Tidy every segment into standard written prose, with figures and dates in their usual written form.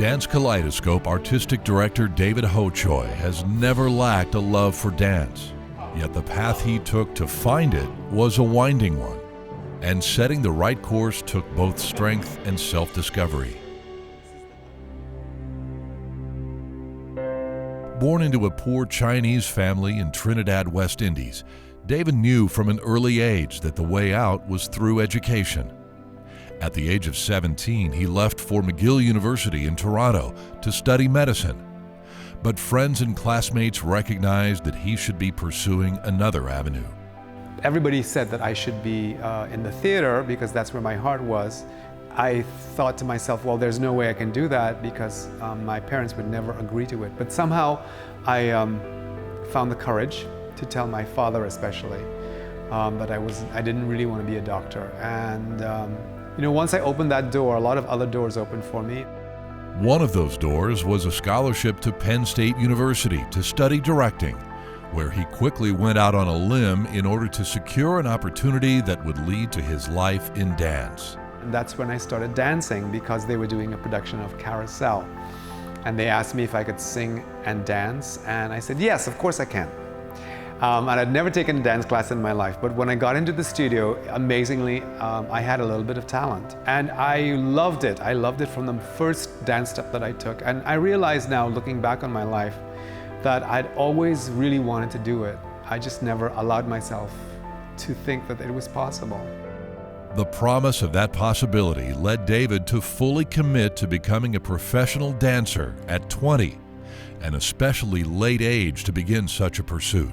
Dance Kaleidoscope artistic director David Hochoy has never lacked a love for dance, yet the path he took to find it was a winding one, and setting the right course took both strength and self-discovery. Born into a poor Chinese family in Trinidad, West Indies, David knew from an early age that the way out was through education. At the age of 17, he left for McGill University in Toronto to study medicine. But friends and classmates recognized that he should be pursuing another avenue. Everybody said that I should be in the theater because that's where my heart was. I thought to myself, well, there's no way I can do that because my parents would never agree to it. But somehow I found the courage to tell my father especially that I didn't really want to be a doctor. And once I opened that door, a lot of other doors opened for me. One of those doors was a scholarship to Penn State University to study directing, where he quickly went out on a limb in order to secure an opportunity that would lead to his life in dance. And that's when I started dancing because they were doing a production of Carousel. And they asked me if I could sing and dance, and I said, yes, of course I can. And I'd never taken a dance class in my life, but when I got into the studio, amazingly, I had a little bit of talent. And I loved it. I loved it from the first dance step that I took. And I realize now, looking back on my life, that I'd always really wanted to do it. I just never allowed myself to think that it was possible. The promise of that possibility led David to fully commit to becoming a professional dancer at 20, an especially late age to begin such a pursuit.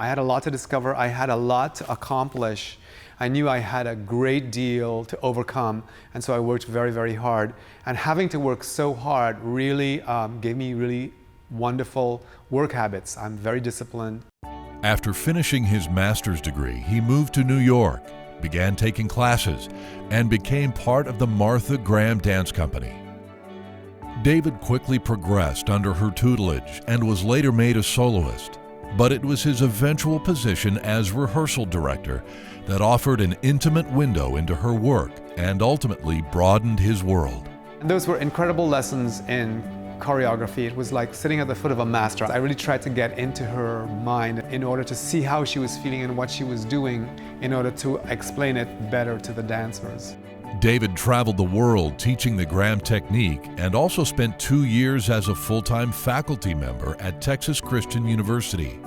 I had a lot to discover, I had a lot to accomplish. I knew I had a great deal to overcome, and so I worked very, very hard. And having to work so hard really gave me really wonderful work habits. I'm very disciplined. After finishing his master's degree, he moved to New York, began taking classes, and became part of the Martha Graham Dance Company. David quickly progressed under her tutelage and was later made a soloist. But it was his eventual position as rehearsal director that offered an intimate window into her work and ultimately broadened his world. And those were incredible lessons in choreography. It was like sitting at the foot of a master. I really tried to get into her mind in order to see how she was feeling and what she was doing in order to explain it better to the dancers. David traveled the world teaching the Graham technique and also spent 2 years as a full-time faculty member at Texas Christian University.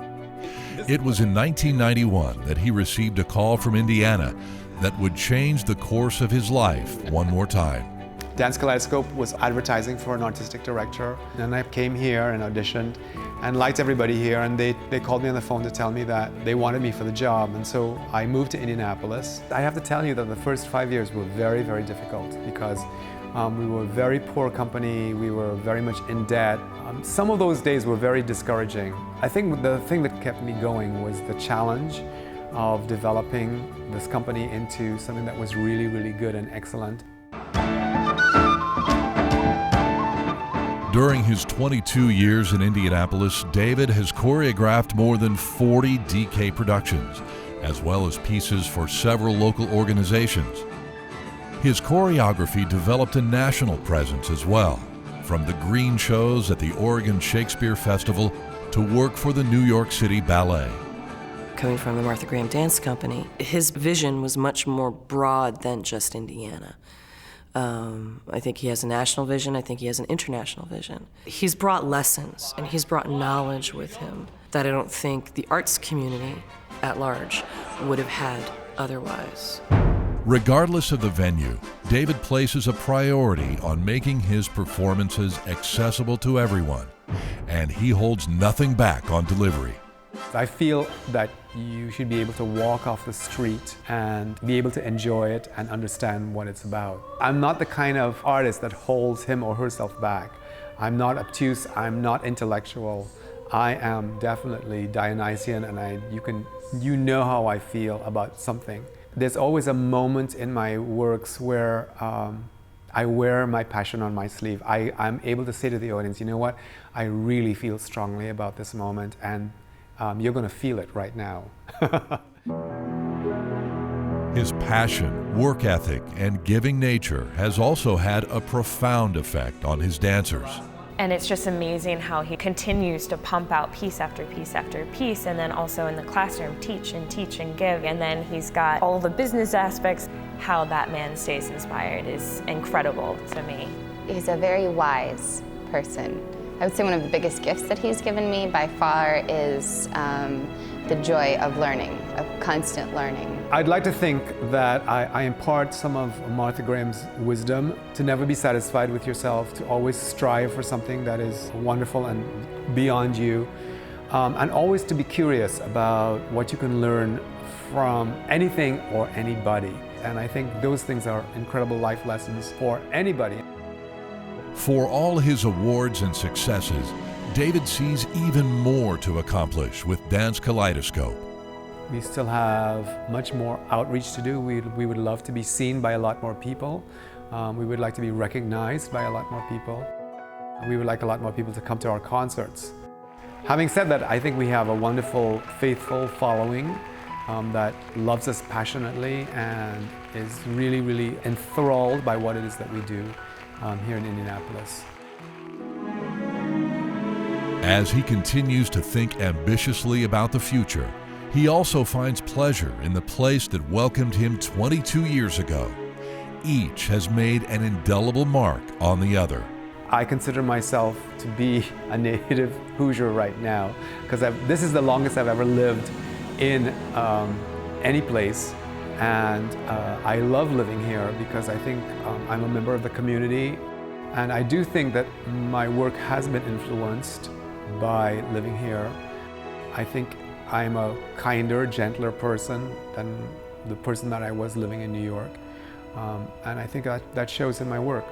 It was in 1991 that he received a call from Indiana that would change the course of his life one more time. Dance Kaleidoscope was advertising for an artistic director, and I came here and auditioned and liked everybody here, and they called me on the phone to tell me that they wanted me for the job, and so I moved to Indianapolis. I have to tell you that the first 5 years were very, very difficult because we were a very poor company, we were very much in debt. Some of those days were very discouraging. I think the thing that kept me going was the challenge of developing this company into something that was really, really good and excellent. During his 22 years in Indianapolis, David has choreographed more than 40 DK productions, as well as pieces for several local organizations. His choreography developed a national presence as well, from the green shows at the Oregon Shakespeare Festival to work for the New York City Ballet. Coming from the Martha Graham Dance Company, his vision was much more broad than just Indiana. I think he has a national vision, I think he has an international vision. He's brought lessons and he's brought knowledge with him that I don't think the arts community at large would have had otherwise. Regardless of the venue, David places a priority on making his performances accessible to everyone, and he holds nothing back on delivery. I feel that you should be able to walk off the street and be able to enjoy it and understand what it's about. I'm not the kind of artist that holds him or herself back. I'm not obtuse, I'm not intellectual. I am definitely Dionysian, and you know how I feel about something. There's always a moment in my works where I wear my passion on my sleeve. I'm able to say to the audience, you know what, I really feel strongly about this moment, and you're going to feel it right now. His passion, work ethic, and giving nature has also had a profound effect on his dancers. And it's just amazing how he continues to pump out piece after piece after piece, and then also in the classroom teach and give. And then he's got all the business aspects. How that man stays inspired is incredible to me. He's a very wise person. I would say one of the biggest gifts that he's given me by far is the joy of learning, of constant learning. I'd like to think that I impart some of Martha Graham's wisdom to never be satisfied with yourself, to always strive for something that is wonderful and beyond you, and always to be curious about what you can learn from anything or anybody. And I think those things are incredible life lessons for anybody. For all his awards and successes, David sees even more to accomplish with Dance Kaleidoscope. We still have much more outreach to do. We would love to be seen by a lot more people. We would like to be recognized by a lot more people. We would like a lot more people to come to our concerts. Having said that, I think we have a wonderful, faithful following that loves us passionately and is really, really enthralled by what it is that we do here in Indianapolis. As he continues to think ambitiously about the future, he also finds pleasure in the place that welcomed him 22 years ago. Each has made an indelible mark on the other. I consider myself to be a native Hoosier right now, because this is the longest I've ever lived in any place. And I love living here because I think I'm a member of the community. And I do think that my work has been influenced by living here. I think I'm a kinder, gentler person than the person that I was living in New York. And I think that shows in my work.